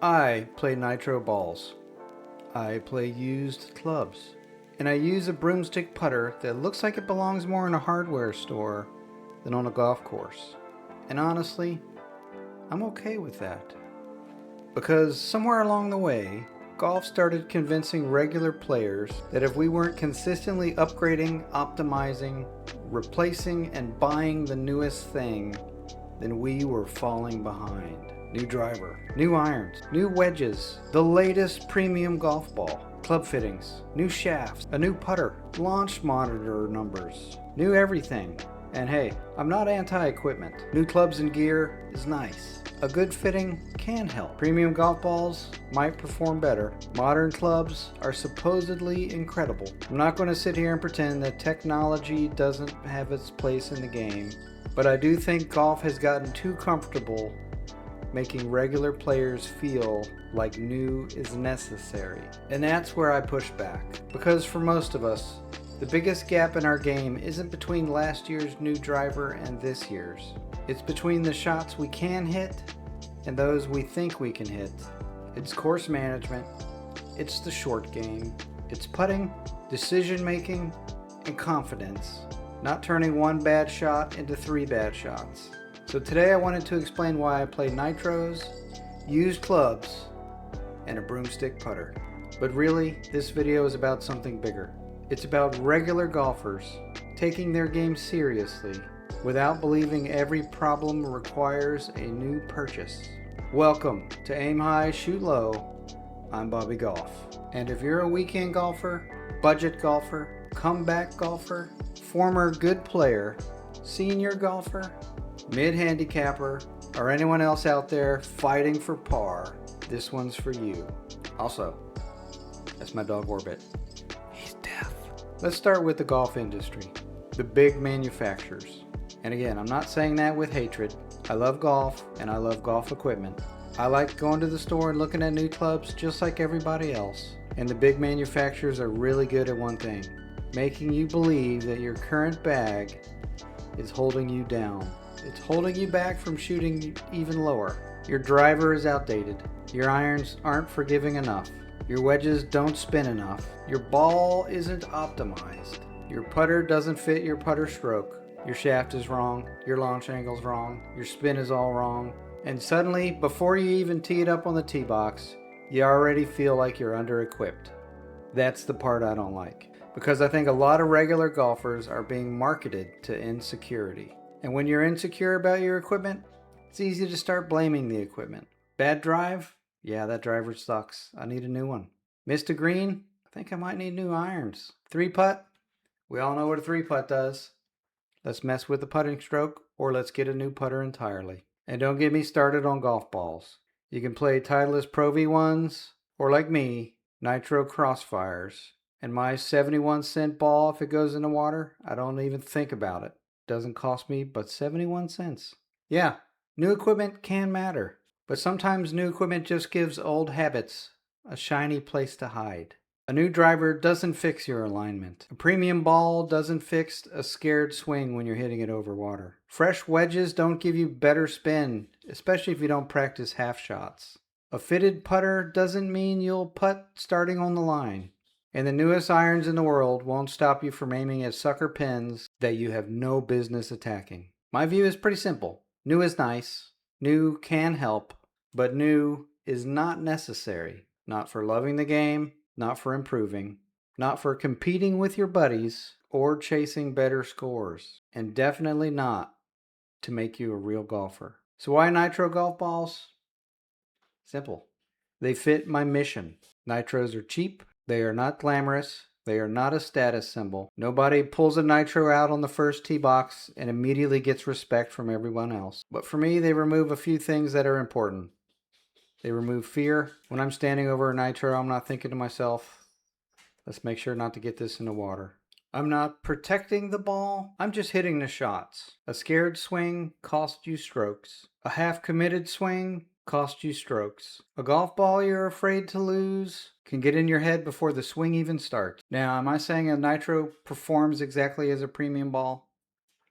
I play Nitro balls. I play used clubs. And I use a broomstick putter that looks like it belongs more in a hardware store than on a golf course. And honestly, I'm okay with that. Because somewhere along the way, golf started convincing regular players that if we weren't consistently upgrading, optimizing, replacing, and buying the newest thing, then we were falling behind. New driver, new irons, new wedges, the latest premium golf ball, club fittings, new shafts, a new putter, launch monitor numbers, new everything. And hey, I'm not anti-equipment. New clubs and gear is nice. A good fitting can help. Premium golf balls might perform better. Modern clubs are supposedly incredible. I'm not going to sit here and pretend that technology doesn't have its place in the game, but I do think golf has gotten too comfortable making regular players feel like new is necessary. And that's where I push back. Because for most of us, the biggest gap in our game isn't between last year's new driver and this year's. It's between the shots we can hit and those we think we can hit. It's course management, it's the short game, it's putting, decision making, and confidence, not turning one bad shot into 3 bad shots. So today I wanted to explain why I play Nitros, used clubs, and a broomstick putter. But really, this video is about something bigger. It's about regular golfers taking their game seriously without believing every problem requires a new purchase. Welcome to Aim High, Shoot Low. I'm Bobby Golf. And if you're a weekend golfer, budget golfer, comeback golfer, former good player, senior golfer, mid-handicapper, or anyone else out there fighting for par, this one's for you. Also, that's my dog Orbit. He's deaf. Let's start with the golf industry, the big manufacturers. And again, I'm not saying that with hatred. I love golf and I love golf equipment. I like going to the store and looking at new clubs just like everybody else. And the big manufacturers are really good at one thing, making you believe that your current bag is holding you down. It's holding you back from shooting even lower. Your driver is outdated. Your irons aren't forgiving enough. Your wedges don't spin enough. Your ball isn't optimized. Your putter doesn't fit your putter stroke. Your shaft is wrong. Your launch angle's wrong. Your spin is all wrong. And suddenly, before you even tee it up on the tee box, you already feel like you're under-equipped. That's the part I don't like. Because I think a lot of regular golfers are being marketed to insecurity. And when you're insecure about your equipment, it's easy to start blaming the equipment. Bad drive? Yeah, that driver sucks. I need a new one. Missed a green? I think I might need new irons. 3-putt? We all know what a 3-putt does. Let's mess with the putting stroke, or let's get a new putter entirely. And don't get me started on golf balls. You can play Titleist Pro V1s, or like me, Nitro Crossfires. And my 71-cent ball, if it goes in the water, I don't even think about it. Doesn't cost me but 71 cents. Yeah, new equipment can matter, but sometimes new equipment just gives old habits a shiny place to hide. A new driver doesn't fix your alignment. A premium ball doesn't fix a scared swing when you're hitting it over water. Fresh wedges don't give you better spin, especially if you don't practice half shots. A fitted putter doesn't mean you'll putt starting on the line. And the newest irons in the world won't stop you from aiming at sucker pins that you have no business attacking. My view is pretty simple. New is nice. New can help. But new is not necessary. Not for loving the game, not for improving, not for competing with your buddies or chasing better scores. And definitely not to make you a real golfer. So why Nitro golf balls? Simple. They fit my mission. Nitros are cheap. They are not glamorous. They are not a status symbol. Nobody pulls a Nitro out on the first tee box and immediately gets respect from everyone else. But for me, they remove a few things that are important. They remove fear. When I'm standing over a Nitro, I'm not thinking to myself, let's make sure not to get this in the water. I'm not protecting the ball. I'm just hitting the shots. A scared swing costs you strokes. A half-committed swing costs you strokes. A golf ball you're afraid to lose can get in your head before the swing even starts. Now, am I saying a Nitro performs exactly as a premium ball?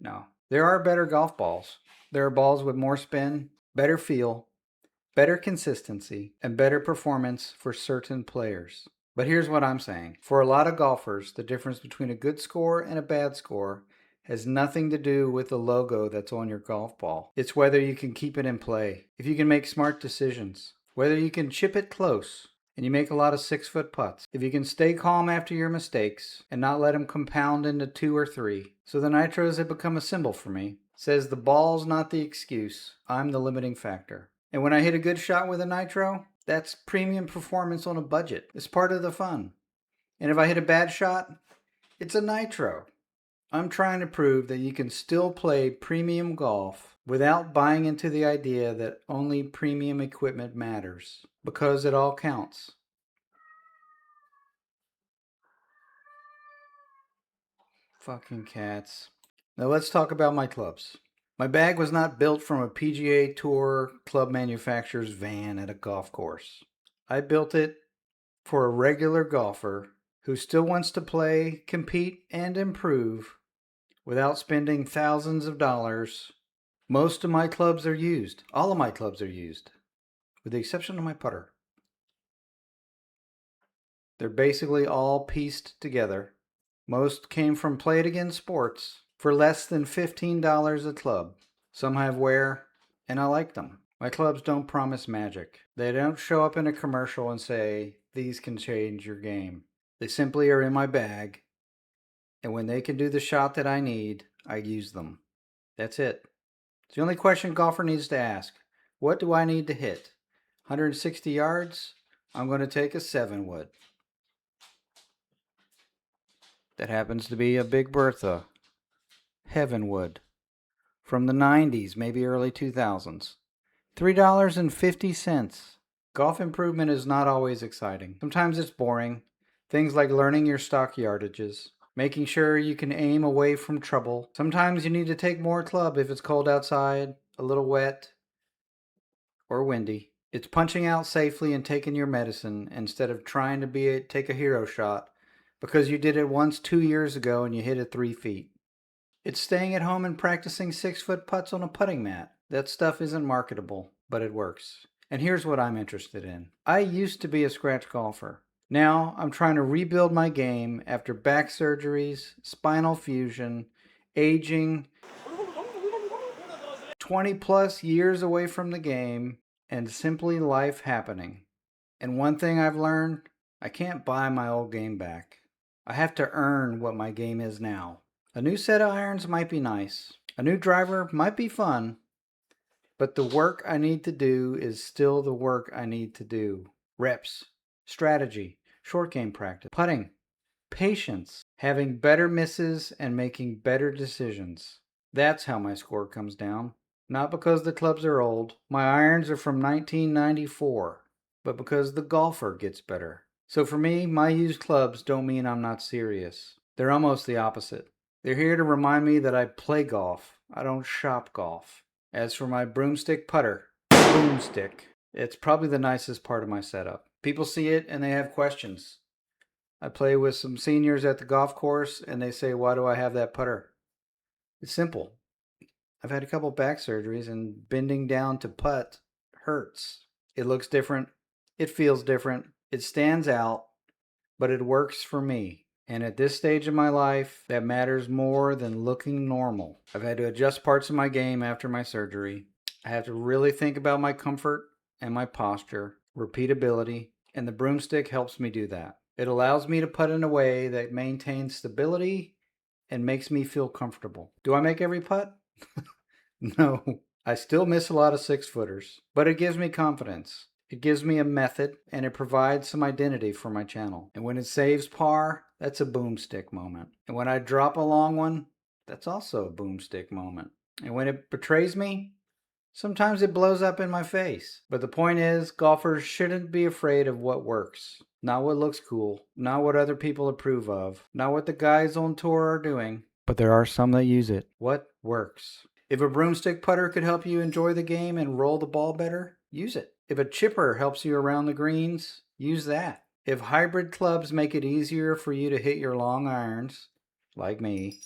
No. There are better golf balls. There are balls with more spin, better feel, better consistency, and better performance for certain players. But here's what I'm saying. For a lot of golfers, the difference between a good score and a bad score has nothing to do with the logo that's on your golf ball. It's whether you can keep it in play, if you can make smart decisions, whether you can chip it close, and you make a lot of 6-foot putts, if you can stay calm after your mistakes and not let them compound into 2 or 3. So the Nitros have become a symbol for me. It says the ball's not the excuse, I'm the limiting factor. And when I hit a good shot with a Nitro, that's premium performance on a budget. It's part of the fun. And if I hit a bad shot, it's a Nitro. I'm trying to prove that you can still play premium golf without buying into the idea that only premium equipment matters, because it all counts. Fucking cats. Now let's talk about my clubs. My bag was not built from a PGA Tour club manufacturer's van at a golf course. I built it for a regular golfer who still wants to play, compete, and improve without spending thousands of dollars. Most of my clubs are used. All of my clubs are used, with the exception of my putter. They're basically all pieced together. Most came from Play It Again Sports for less than $15 a club. Some have wear, and I like them. My clubs don't promise magic. They don't show up in a commercial and say, these can change your game. They simply are in my bag, and when they can do the shot that I need, I use them. That's it. It's the only question a golfer needs to ask. What do I need to hit? 160 yards? I'm going to take a 7-wood. That happens to be a Big Bertha Heavenwood from the 90s, maybe early 2000s. $3.50. Golf improvement is not always exciting. Sometimes it's boring. Things like learning your stock yardages, making sure you can aim away from trouble. Sometimes you need to take more club if it's cold outside, a little wet, or windy. It's punching out safely and taking your medicine instead of trying to take a hero shot because you did it once 2 years ago and you hit it 3 feet. It's staying at home and practicing 6-foot putts on a putting mat. That stuff isn't marketable, but it works. And here's what I'm interested in. I used to be a scratch golfer. Now I'm trying to rebuild my game after back surgeries, spinal fusion, aging, 20 plus years away from the game, and simply life happening. And one thing I've learned, I can't buy my old game back. I have to earn what my game is now. A new set of irons might be nice. A new driver might be fun. But the work I need to do is still the work I need to do. Reps, strategy, short game practice, putting, patience, having better misses and making better decisions. That's how my score comes down. Not because the clubs are old. My irons are from 1994. But because the golfer gets better. So for me, my used clubs don't mean I'm not serious. They're almost the opposite. They're here to remind me that I play golf. I don't shop golf. As for my broomstick putter, BoomStick, it's probably the nicest part of my setup. People see it and they have questions. I play with some seniors at the golf course and they say, why do I have that putter? It's simple. I've had a couple back surgeries and bending down to putt hurts. It looks different. It feels different. It stands out, but it works for me. And at this stage of my life, that matters more than looking normal. I've had to adjust parts of my game after my surgery. I have to really think about my comfort and my posture, repeatability, and the broomstick helps me do that. It allows me to putt in a way that maintains stability and makes me feel comfortable. Do I make every putt? No. I still miss a lot of 6-footers, but it gives me confidence. It gives me a method, and it provides some identity for my channel. And when it saves par, that's a boomstick moment. And when I drop a long one, that's also a boomstick moment. And when it betrays me, sometimes it blows up in my face. But the point is, golfers shouldn't be afraid of what works. Not what looks cool, not what other people approve of, not what the guys on tour are doing. But there are some that use it. What works? If a broomstick putter could help you enjoy the game and roll the ball better, use it. If a chipper helps you around the greens, use that. If hybrid clubs make it easier for you to hit your long irons, like me,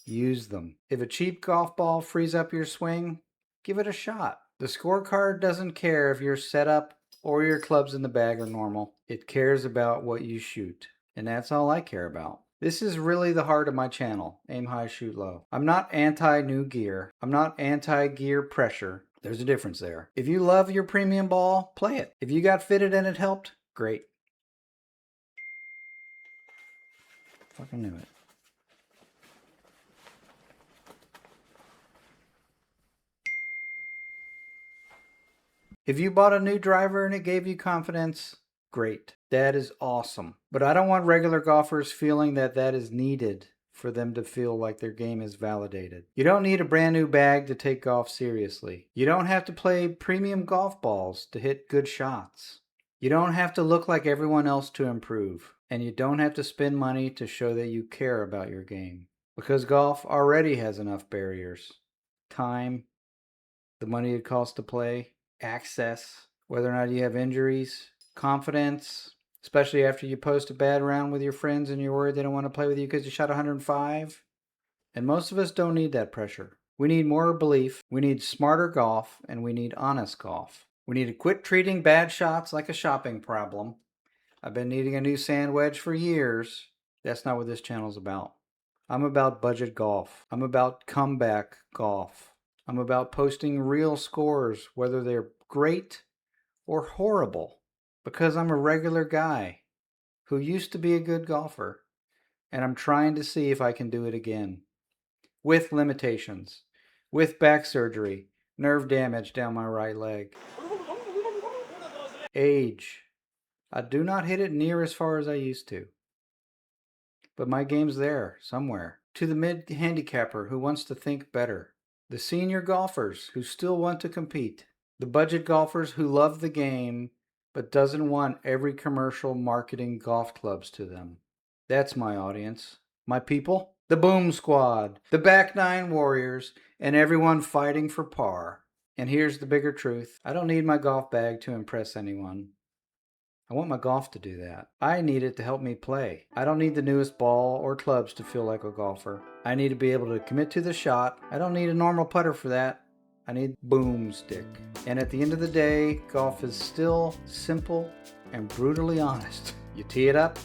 use them. If a cheap golf ball frees up your swing, Give it a shot. The scorecard doesn't care if your setup or your clubs in the bag are normal. It cares about what you shoot. And that's all I care about. This is really the heart of my channel, Aim High, Shoot Low. I'm not anti-new gear. I'm not anti-gear pressure. There's a difference there. If you love your premium ball, play it. If you got fitted and it helped, great. Fucking knew it. If you bought a new driver and it gave you confidence, great. That is awesome. But I don't want regular golfers feeling that that is needed for them to feel like their game is validated. You don't need a brand new bag to take golf seriously. You don't have to play premium golf balls to hit good shots. You don't have to look like everyone else to improve. And you don't have to spend money to show that you care about your game. Because golf already has enough barriers. Time, the money it costs to play, access, whether or not you have injuries, confidence, especially after you post a bad round with your friends and you're worried they don't want to play with you because you shot 105. And most of us don't need that pressure. We need more belief, we need smarter golf, and we need honest golf. We need to quit treating bad shots like a shopping problem. I've been needing a new sand wedge for years. That's not what this channel's about. I'm about budget golf. I'm about comeback golf. I'm about posting real scores, whether they're great or horrible, because I'm a regular guy who used to be a good golfer, and I'm trying to see if I can do it again. With limitations, with back surgery, nerve damage down my right leg. Age. I do not hit it near as far as I used to. But my game's there, somewhere. To the mid-handicapper who wants to think better. The senior golfers who still want to compete. The budget golfers who love the game but doesn't want every commercial marketing golf clubs to them. That's my audience. My people. The Boom Squad. The Back Nine Warriors. And everyone fighting for par. And here's the bigger truth. I don't need my golf bag to impress anyone. I want my golf to do that. I need it to help me play. I don't need the newest ball or clubs to feel like a golfer. I need to be able to commit to the shot. I don't need a normal putter for that. I need BoomStick. And at the end of the day, golf is still simple and brutally honest. You tee it up,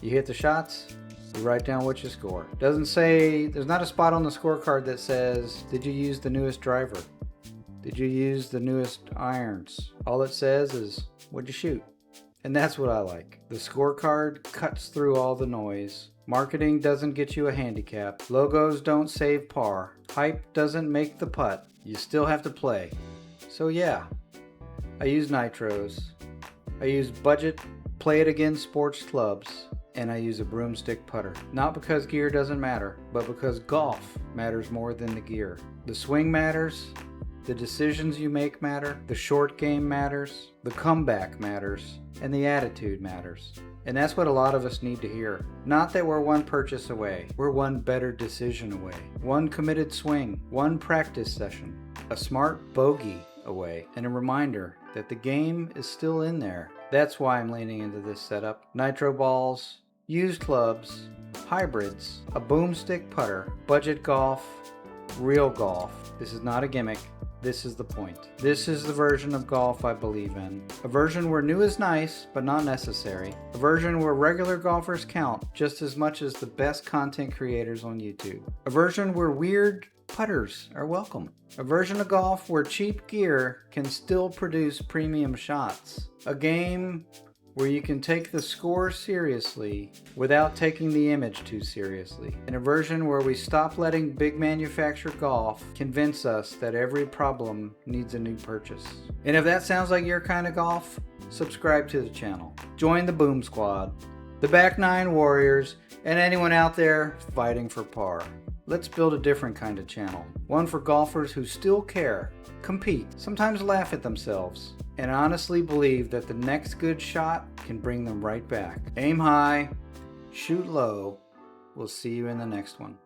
you hit the shots, you write down what you score. Doesn't say, there's not a spot on the scorecard that says, did you use the newest driver? Did you use the newest irons? All it says is, what'd you shoot? And that's what I like. The scorecard cuts through all the noise. Marketing doesn't get you a handicap. Logos don't save par. Hype doesn't make the putt. You still have to play. So yeah, I use Nitros. I use budget, play it again sports clubs. And I use a Broomstick putter. Not because gear doesn't matter, but because golf matters more than the gear. The swing matters. The decisions you make matter, the short game matters, the comeback matters, and the attitude matters. And that's what a lot of us need to hear. Not that we're one purchase away, we're one better decision away, one committed swing, one practice session, a smart bogey away, and a reminder that the game is still in there. That's why I'm leaning into this setup. Nitro balls, used clubs, hybrids, a BoomStick putter, budget golf, real golf. This is not a gimmick. This is the point. This is the version of golf I believe in. A version where new is nice, but not necessary. A version where regular golfers count just as much as the best content creators on YouTube. A version where weird putters are welcome. A version of golf where cheap gear can still produce premium shots. A game where you can take the score seriously without taking the image too seriously. In a version where we stop letting big manufacturer golf convince us that every problem needs a new purchase. And if that sounds like your kind of golf, subscribe to the channel. Join the Boom Squad, the Back Nine Warriors, and anyone out there fighting for par. Let's build a different kind of channel. One for golfers who still care, compete, sometimes laugh at themselves, and honestly believe that the next good shot can bring them right back. Aim high, shoot low. We'll see you in the next one.